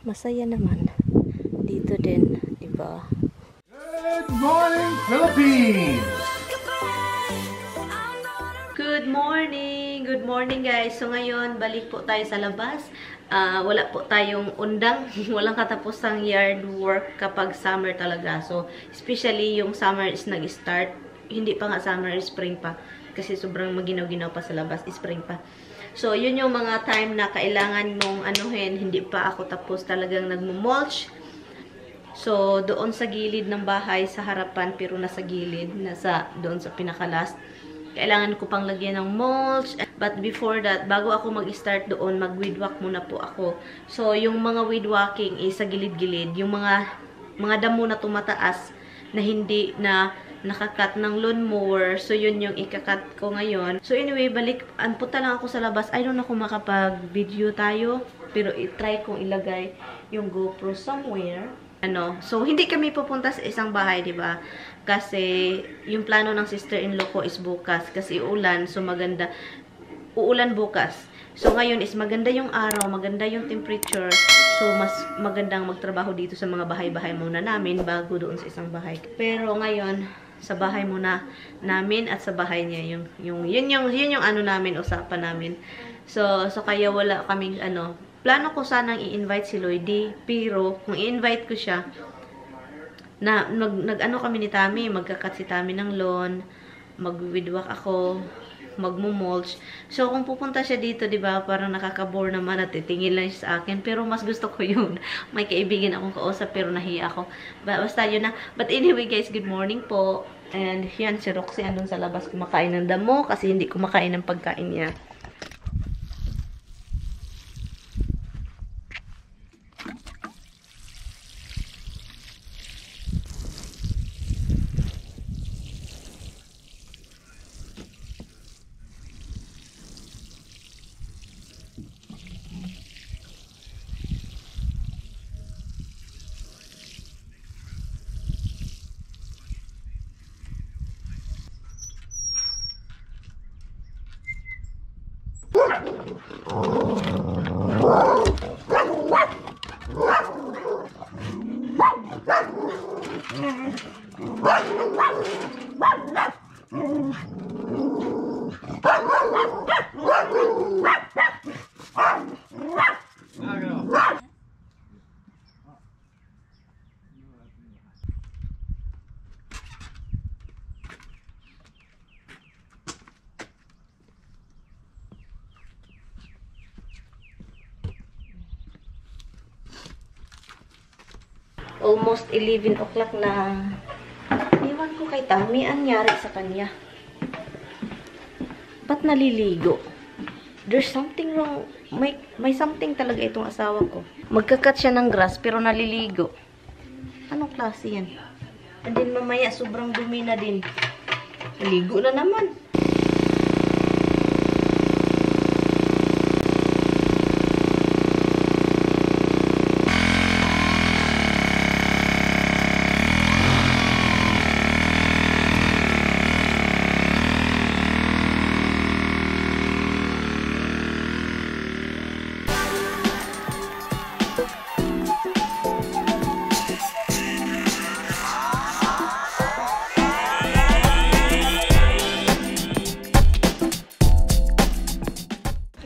masaya naman. Dito din, diba? Good morning, Philippines! Good morning! Good morning, guys! So, ngayon, balik po tayo sa labas. Wala po tayong undang, walang katapusang yard work kapag summer talaga. So, especially yung summer is nag-start. Hindi pa nga summer, spring pa. Kasi sobrang maginaw-ginaw pa sa labas, spring pa. So, yun yung mga time na kailangan nung anuhin, hindi pa ako tapos talagang nagmumulch. So, doon sa gilid ng bahay, sa harapan, pero nasa gilid, doon sa pinakalas. Kailangan ko pang lagyan ng mulch. But before that, bago ako mag-start doon, mag-weed whack muna po ako. So, yung mga weed whacking is sa gilid-gilid. Yung mga damo na tumataas na hindi na nakakat ng lawnmower. So, yun yung ikakat ko ngayon. So, anyway, punta lang ako sa labas. I don't know kung makapag-video tayo. Pero i-try kong ilagay yung GoPro somewhere. So, hindi kami pupunta sa isang bahay, diba? Kasi, yung plano ng sister-in-law ko is bukas. Kasi uulan, so maganda. Uulan bukas. So, ngayon is maganda yung araw, maganda yung temperature. So, mas magandang magtrabaho dito sa mga bahay-bahay muna namin bago doon sa isang bahay. Pero ngayon, sa bahay muna namin at sa bahay niya. Yun yung ano namin, usapan namin. So kaya wala kaming plano ko sanang i-invite si Lloydie, pero kung i-invite ko siya, nag-ano kami ni Tami, magkakat si Tami ng lawn, mag-weedwalk ako, magmumulch. So, kung pupunta siya dito, diba, parang nakaka-bore naman at titingin lang siya sa akin, pero mas gusto ko yun. May kaibigan akong kausap, pero nahiya ako. Basta yun na. But anyway, guys, good morning po. And yan, si Roxy andun sa labas kumakain ng damo, kasi hindi kumakain ng pagkain niya. Almost 11 o'clock na. Iwan ko kay Tami, anyari sa kanya. Ba't naliligo? There's something wrong. May something talaga itong asawa ko. Magkakat siya ng grass pero naliligo. Anong klase yan? And then mamaya sobrang dumi na din. Naligo na naman.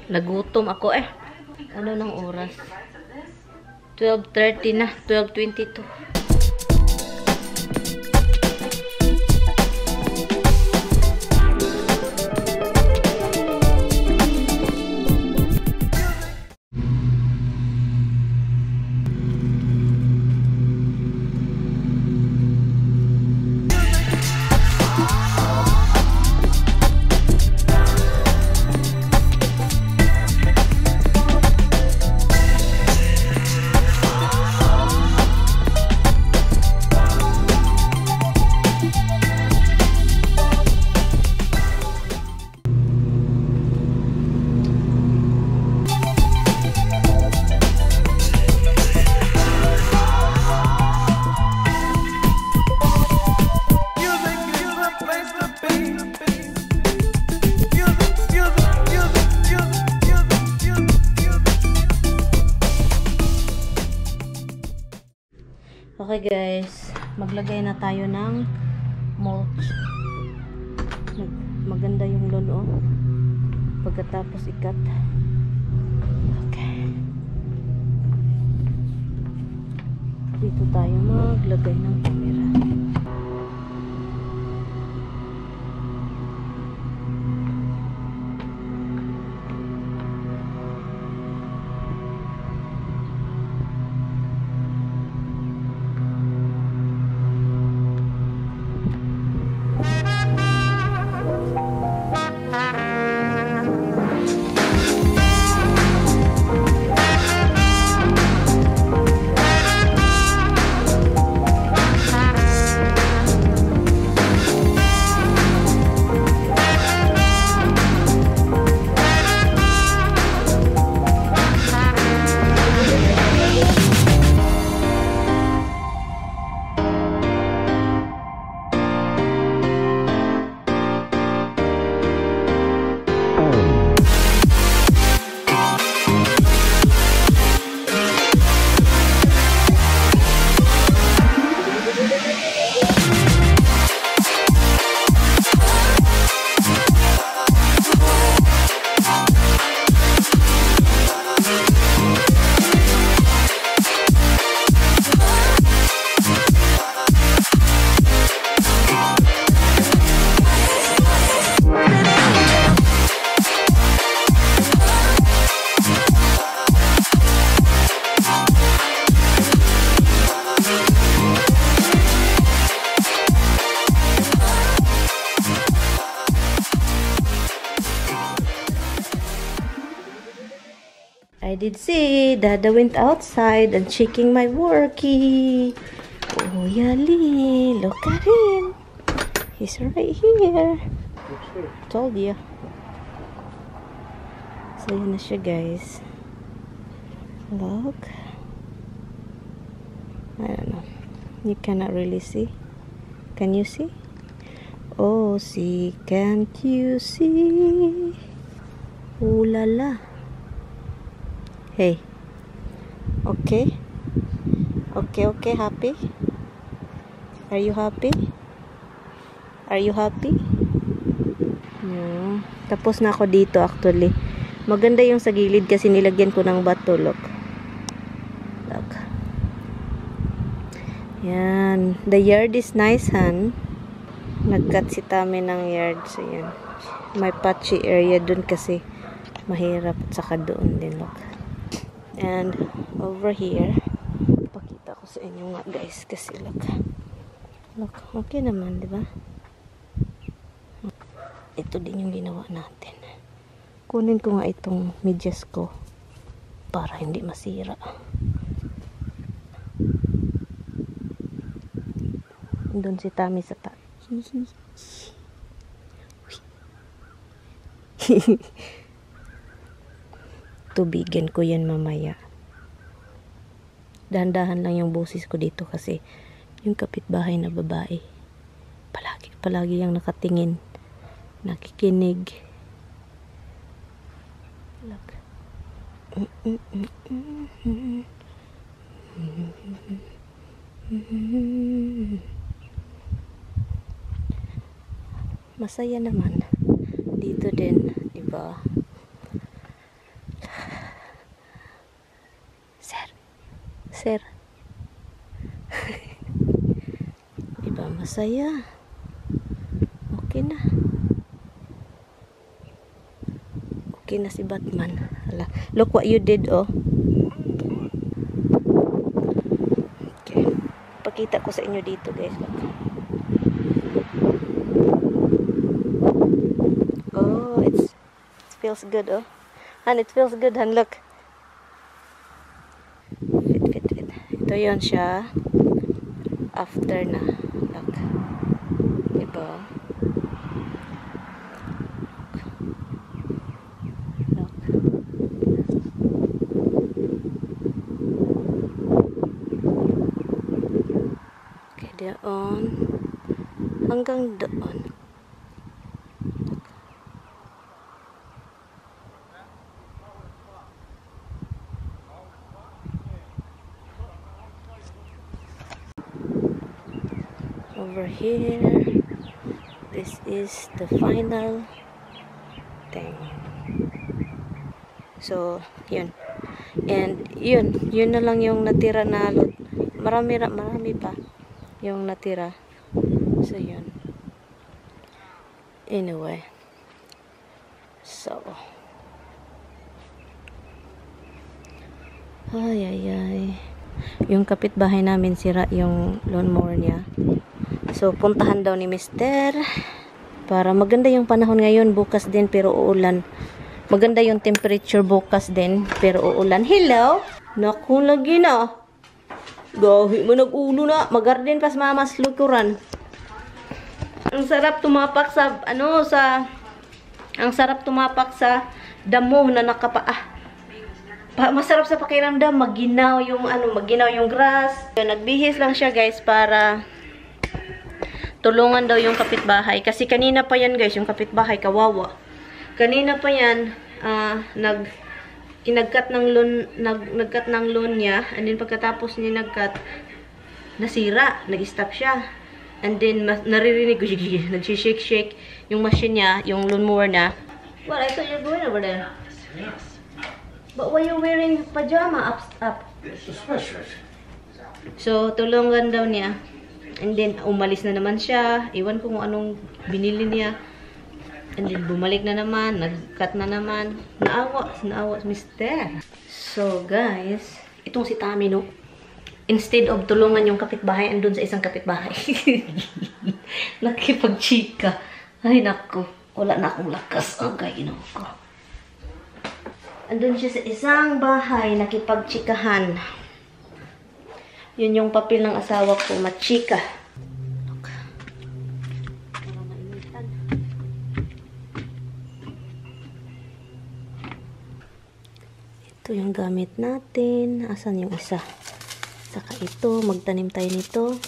Nagutom ako Ano ng oras? 12:30 na. 12:22. Okay guys, maglagay na tayo ng mulch. Maganda yung lawn, oh. Pagkatapos ikat. Okay. Dito tayo maglagay ng camera. I did see Dada went outside and checking my workie. Oh, Yali, look at him. He's right here. Told you. So, yun na siya, guys. Look. I don't know. You cannot really see. Can you see? Oh, see, can't you see? Ooh la la. Hey. Okay? Okay, happy? Are you happy? Are you happy? Yeah. Tapos na ako dito actually. Maganda yung sa gilid kasi nilagyan ko ng bato, look. Look. Yan. The yard is nice, han. Nag-cut si Tami ng yard. So, yan. May patchy area dun kasi mahirap at saka doon din, look. And over here, pakita ko sa inyo nga guys kasi look, okay naman, di ba? Ito din yung ginawa natin. Kunin ko nga itong medyas ko para hindi masira. Doon si Tami sa tubigan ko yan mamaya. Dahan-dahan lang yung boses ko dito kasi yung kapitbahay na babae palagi yung nakatingin, nakikinig. Look. Masaya naman dito din, diba? Sir. Diba masaya? Okay na. Okay na si Batman. Hala. Look what you did, oh. Okay. Pakita ko sa inyo dito, guys. Look. Oh, it feels good, oh. Han, it feels good, Han. Look. Ito yun siya after na. Look. Diba? Look. Okay, doon. Hanggang doon. over here. This is the final thing. So, yun. And yun na lang yung natira na lot. Marami pa yung natira. So, yun. Anyway. So, ay. Yung kapitbahay namin sira yung lawnmower niya. So, puntahan daw ni Mister para maganda yung panahon ngayon, bukas din pero uulan. Maganda yung temperature bukas din pero uulan. Hello? Naku, lagi na. Gahi mo nag-ulo na. Magarden pas mamas lukuran. Ang sarap tumapak sa ang sarap tumapak sa damo na masarap sa pakiramdam, maginaw yung grass. So, nagbihis lang siya guys para tulungan daw yung kapitbahay. Kasi kanina pa yan guys, yung kapitbahay kawawa. Kanina pa yan, nagkat ng loan niya. And then pagkatapos niya nagkat, nasira, nag-stop siya. And then naririnig ko, nagsishake-shake yung machine niya, yung lawnmower na. Well, I thought you're going over there. Yes. But why you wearing pajama up? It's a sweatshirt. So, tulungan daw niya. And then, umalis na naman siya. Iwan ko kung anong binili niya. And then, bumalik na naman. Nag-cut na naman. Naawa Mister. So, guys, itong si Tami, no? Instead of tulungan yung kapitbahay, andun sa isang kapitbahay. Nakipag-chika. Ay, naku. Wala na akong lakas. Okay, ino ko. Andun siya sa isang bahay, nakipagchikahan. Yun yung papel ng asawa ko, machika. Para mainitan. Ito yung gamit natin. Asan yung isa? Saka ito, magtanim tayo nito.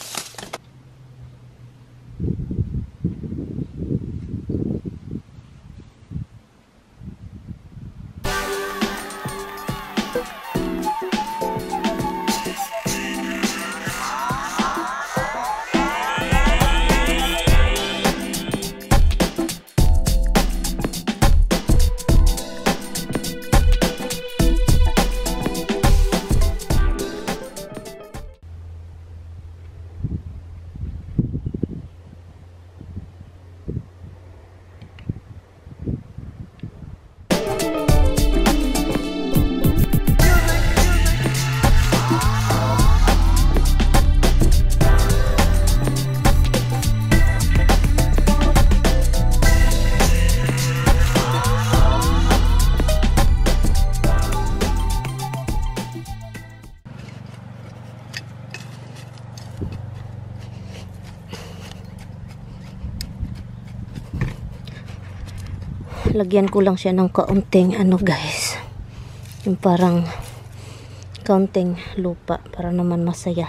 Lagyan ko lang siya ng kaunting guys, yung parang kaunting lupa para naman masaya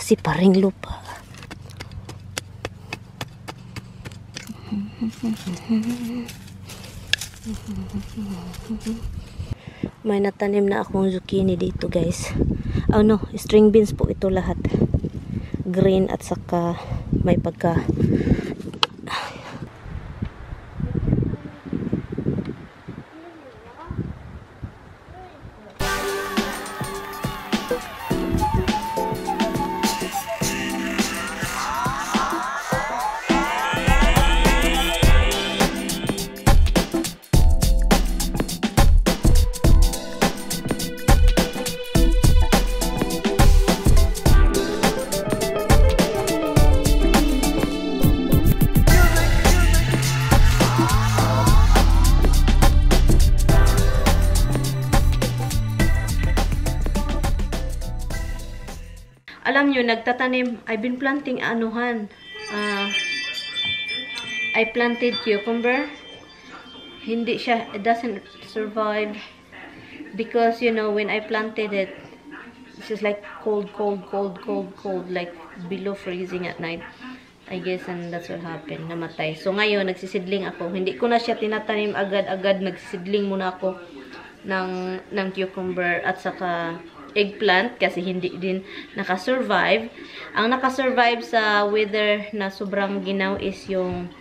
si paring lupa. May natanim na akong zucchini dito guys. String beans po ito lahat, green at saka may pagka alam nyo, nagtatanim. I've been planting I planted cucumber. Hindi siya, it doesn't survive because you know when I planted it, it's just like cold, like below freezing at night, I guess, and that's what happened, namatay. So ngayon nagsisidling ako, hindi ko na siya tinatanim agad-agad, nagsisidling muna ako ng cucumber at saka eggplant kasi hindi din nakasurvive. Ang nakasurvive sa weather na sobrang ginaw is yung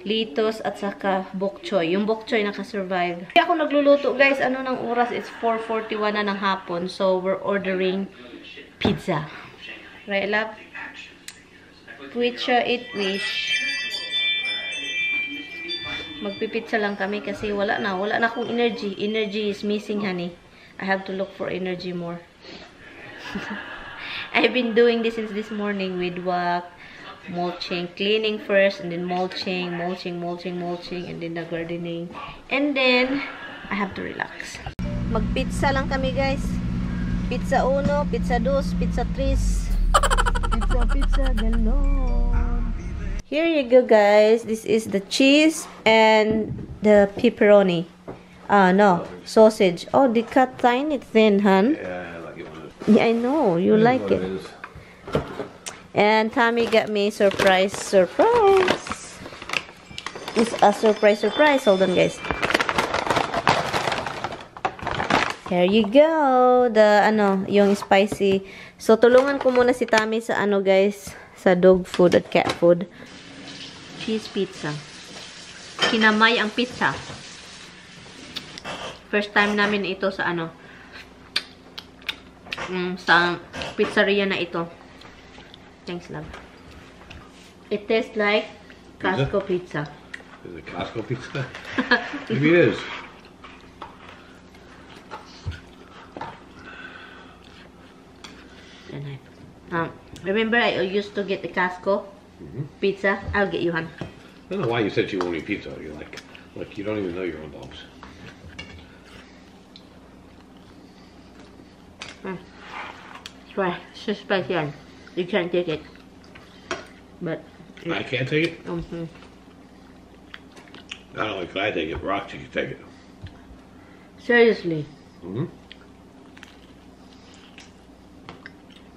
litos at saka bok choy. Yung bok choy nakasurvive. Kaya ako nagluluto guys. Ano ng oras? It's 4:41 na ng hapon. So we're ordering pizza. Right, love? Pizza, eat, wish. Magpipizza lang kami kasi wala na akong energy. Energy is missing, honey. I have to look for energy more. I've been doing this since this morning with work, mulching, cleaning first, and then mulching, and then the gardening. And then, I have to relax. Magpizza lang kami, guys. Pizza 1, pizza 2, pizza 3. Pizza, galon. Here you go, guys. This is the cheese and the pepperoni. No, sausage. Oh, they cut tiny thin, hun. Yeah, I like it when it's... Yeah, I know. You like it. And Tommy got me surprise. It's a surprise. Hold on, guys. Here you go. The, yung spicy. So, tulungan ko muna si Tommy sa guys, sa dog food at cat food. Cheese pizza. Kinamay ang pizza. First time namin ito sa sa pizzeria na ito. Thanks, love. It tastes like Costco pizza. Is it Costco pizza? Maybe it is. Remember I used to get the Costco pizza? I'll get you one. I don't know why you said you won't eat pizza. You're like you don't even know your own dogs. Try. It's just spicy. You can't take it. But I can't take it? not only can I take it, Roxy can take it. Seriously.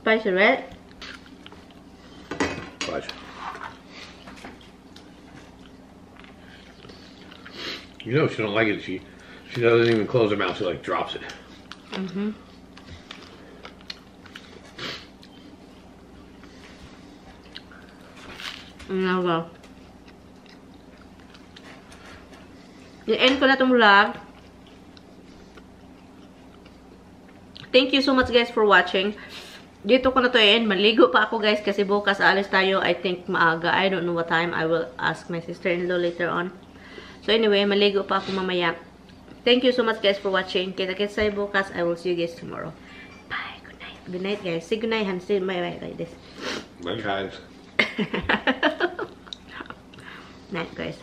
Spicy, right? Watch. You know she don't like it. She doesn't even close her mouth. She like drops it. I-end ko na itong vlog. Thank you so much guys for watching. Dito ko na to i-end. Maligo pa ako guys kasi bukas alis tayo. I think maaga. I don't know what time. I will ask my sister-in-law later on. So anyway, maligo pa ako mamaya. Thank you so much guys for watching. Kita-kits tayo bukas. I will see you guys tomorrow. Bye. Good night. Good night guys. Say good night. Say bye-bye like this. Bye guys. Night guys.